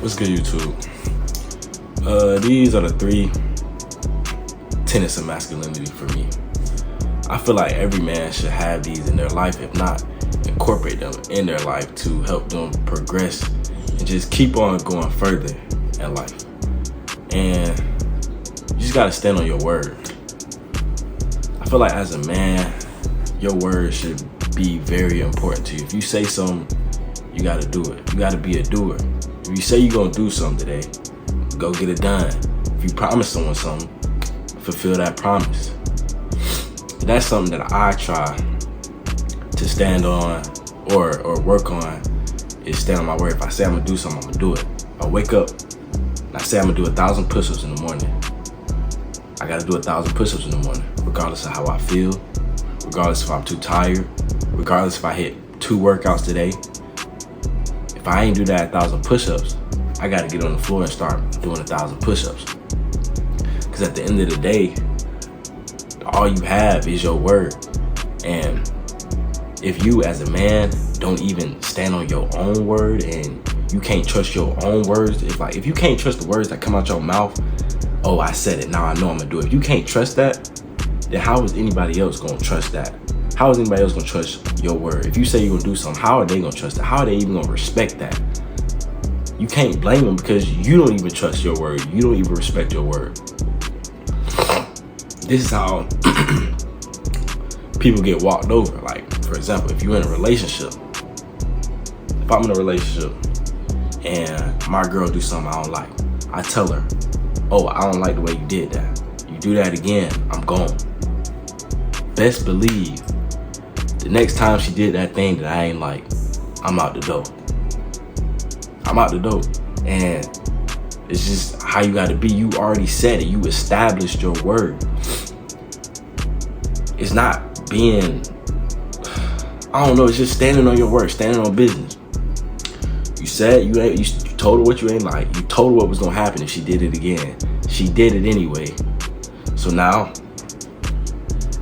What's good, YouTube? These are the 3 tenets of masculinity for me. I feel like every man should have these in their life, if not incorporate them in their life to help them progress and just keep on going further in life. And you just gotta stand on your word. I feel like as a man, your word should be very important to you. If you say something, you gotta do it. You gotta be a doer. If you say you're gonna do something today, go get it done. If you promise someone something, fulfill that promise. That's something that I try to stand on or work on, is stand on my word. If I say I'm gonna do something, I'm gonna do it. I wake up and I say I'm gonna do 1,000 push-ups in the morning. I gotta do 1,000 push-ups in the morning, regardless of how I feel, regardless if I'm too tired, regardless if I hit 2 workouts today. If I ain't do that 1,000 push-ups, I gotta get on the floor and start doing 1,000 push-ups. Because at the end of the day, all you have is your word. And if you as a man don't even stand on your own word and you can't trust your own words, if you can't trust the words that come out your mouth, oh, I said it, now I know I'm gonna do it. If you can't trust that, then how is anybody else gonna trust that? How is anybody else gonna trust your word? If you say you're gonna do something, how are they gonna trust it? How are they even gonna respect that? You can't blame them because you don't even trust your word. You don't even respect your word. This is how people get walked over. Like, for example, if you're in a relationship, if I'm in a relationship and my girl do something I don't like, I tell her, oh, I don't like the way you did that. You do that again, I'm gone. Best believe the next time she did that thing that I ain't like, I'm out the door. I'm out the door. And it's just how you gotta be. You already said it. You established your word. It's not being, I don't know, it's just standing on your word, standing on business. You said you told her what you ain't like. You told her what was gonna happen if she did it again. She did it anyway. So now,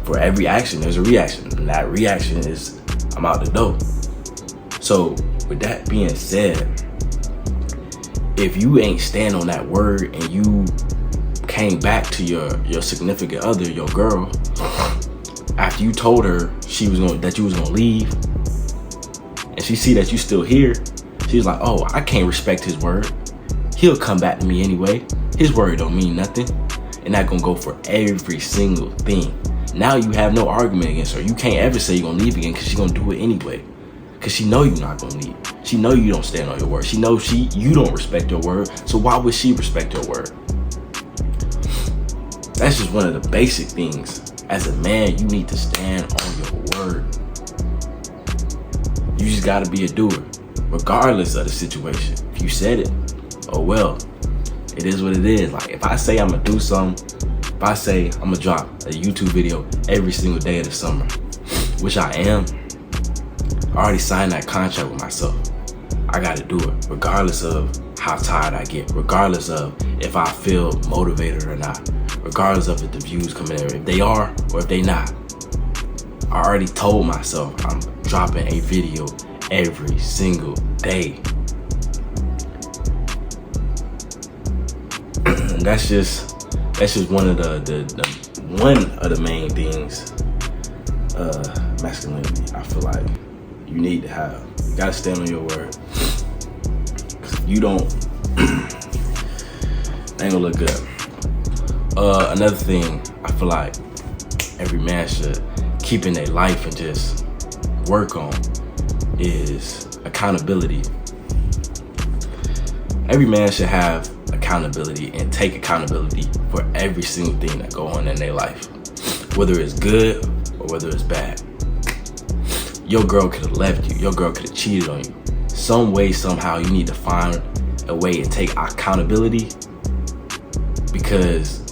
for every action, there's a reaction. And that reaction is, I'm out the door. So with that being said, if you ain't stand on that word and you came back to your significant other, your girl, after you told her that you was gonna leave, and she see that you still here, she's like, oh, I can't respect his word. He'll come back to me anyway. His word don't mean nothing. And that gonna go for every single thing. Now you have no argument against her. You can't ever say you're gonna leave again because she's gonna do it anyway. Because she know you're not gonna leave. She know you don't stand on your word. She knows you don't respect your word. So why would she respect your word? That's just one of the basic things. As a man, you need to stand on your word. You just gotta be a doer, regardless of the situation. If you said it, oh well, it is what it is. Like, if I say I'm gonna do something, if I say I'm gonna drop a YouTube video every single day of the summer, which I am, I already signed that contract with myself. I gotta do it, regardless of how tired I get, regardless of if I feel motivated or not, regardless of if the views come in, if they are or if they not. I already told myself I'm dropping a video every single day. And that's just one of the main things, masculinity, I feel like you need to have. You gotta stand on your word. Cause if you don't, it ain't gonna look good. Another thing I feel like every man should keep in their life and just work on is accountability. Every man should have accountability and take accountability for every single thing that go on in their life, whether it's good or whether it's bad. Your girl could have left you. Your girl could have cheated on you. Some way, somehow, you need to find a way to take accountability, because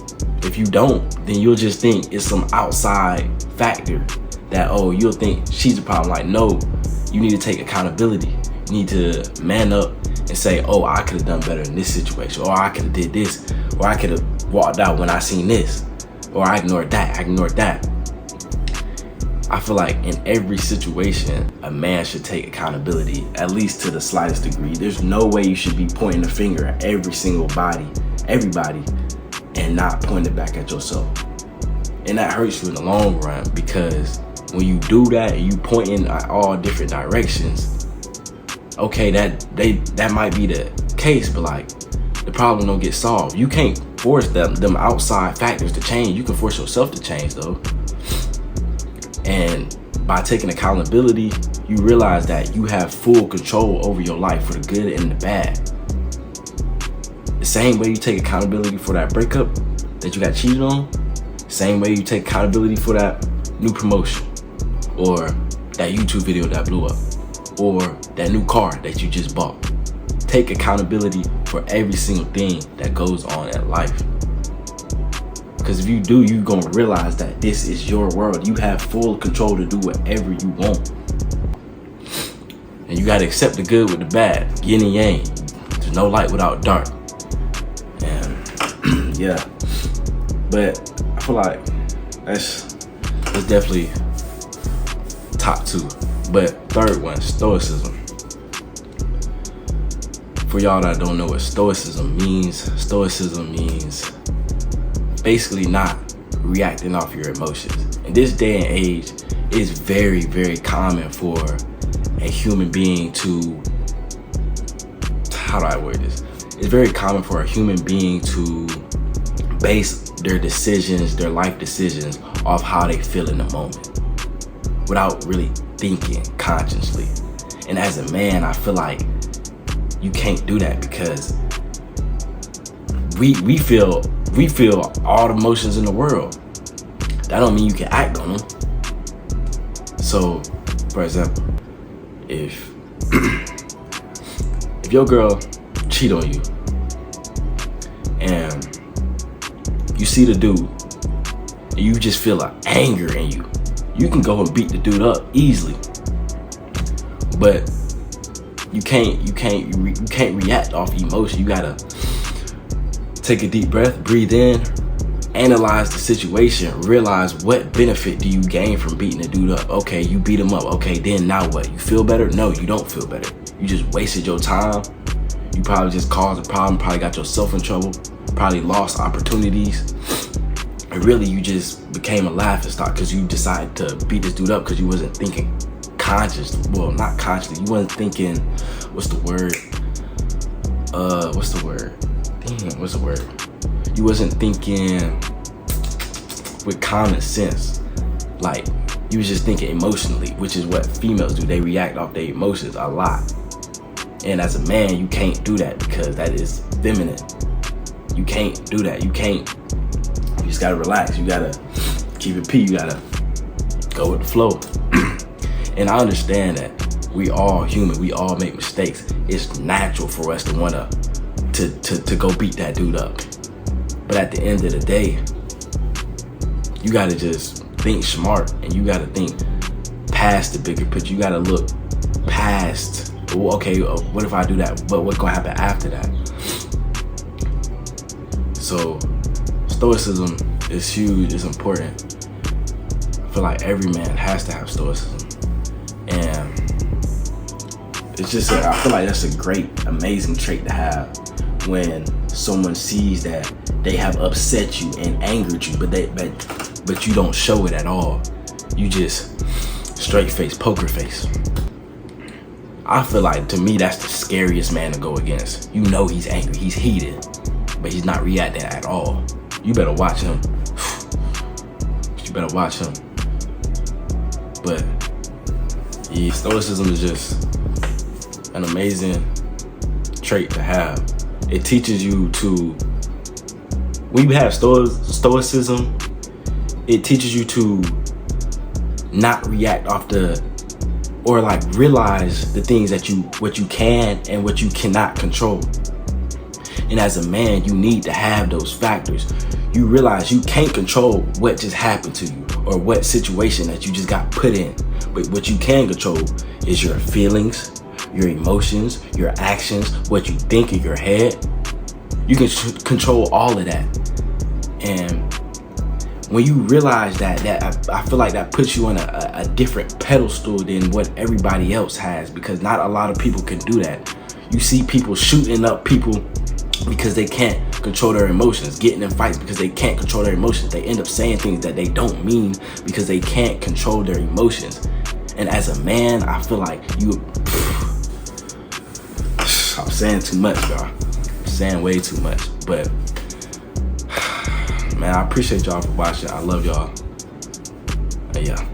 if you don't, then you'll just think it's some outside factor that, oh, you'll think she's the problem. Like, no, you need to take accountability. You need to man up and say, oh, I could have done better in this situation, or I could have did this, or I could have walked out when I seen this, or I ignored that. I feel like in every situation, a man should take accountability, at least to the slightest degree. There's no way you should be pointing a finger at every single everybody, and not pointing it back at yourself. And that hurts you in the long run, because when you do that, you point in all different directions. Okay, that might be the case, but like, the problem don't get solved. You can't force them outside factors to change. You can force yourself to change though. And by taking accountability, you realize that you have full control over your life, for the good and the bad. The same way you take accountability for that breakup that you got cheated on, same way you take accountability for that new promotion, or that YouTube video that blew up, or that new car that you just bought. Take accountability for every single thing that goes on in life. Because if you do, you're gonna realize that this is your world. You have full control to do whatever you want. And you gotta accept the good with the bad, yin and yang. There's no light without dark. And yeah, but I feel like that's definitely top two. But third one, stoicism. For y'all that don't know what stoicism means basically not reacting off your emotions. In this day and age, it's very, very common for a human being to, how do I word this? It's very common for a human being to base their decisions, their life decisions, off how they feel in the moment, without really thinking consciously. And as a man, I feel like you can't do that, because we feel all the emotions in the world. That don't mean you can act on them. So, for example, if your girl cheat on you and you see the dude and you just feel like anger in you, you can go and beat the dude up easily. But you can't react off emotion. You gotta take a deep breath, breathe in, analyze the situation, realize what benefit do you gain from beating the dude up. Okay, you beat him up. Okay, then now what? You feel better? No, you don't feel better. You just wasted your time. You probably just caused a problem, probably got yourself in trouble, probably lost opportunities. And really, you just became a laughingstock because you decided to beat this dude up because you wasn't thinking consciously. Well, not consciously. You wasn't thinking, what's the word? You wasn't thinking with common sense. Like, you was just thinking emotionally, which is what females do. They react off their emotions a lot. And as a man, you can't do that because that is feminine. You can't do that. You just gotta relax. You gotta keep it P. You gotta go with the flow. And I understand that we all human. We all make mistakes. It's natural for us to wanna to go beat that dude up. But at the end of the day, you gotta just think smart, and you gotta think past the bigger picture. You gotta look past, okay, what if I do that? But what's gonna happen after that? So stoicism is huge, it's important. I feel like every man has to have stoicism. And it's just, I feel like that's a great, amazing trait to have when someone sees that they have upset you and angered you, but you don't show it at all. You just straight face, poker face. I feel like, to me, that's the scariest man to go against. You know he's angry, he's heated, but he's not reacting at all. You better watch him. But yeah, stoicism is just an amazing trait to have. It teaches you to, when you have stoicism, it teaches you to not react off or like realize the things what you can and what you cannot control. And as a man, you need to have those factors. You realize you can't control what just happened to you or what situation that you just got put in. But what you can control is your feelings, your emotions, your actions, what you think in your head. You can control all of that. And when you realize that I feel like that puts you on a different pedestal than what everybody else has, because not a lot of people can do that. You see people shooting up people because they can't control their emotions, getting in fights because they can't control their emotions. They end up saying things that they don't mean because they can't control their emotions. And as a man, I feel like I'm saying too much, y'all. I'm saying way too much. But man, I appreciate y'all for watching. I love y'all. And yeah.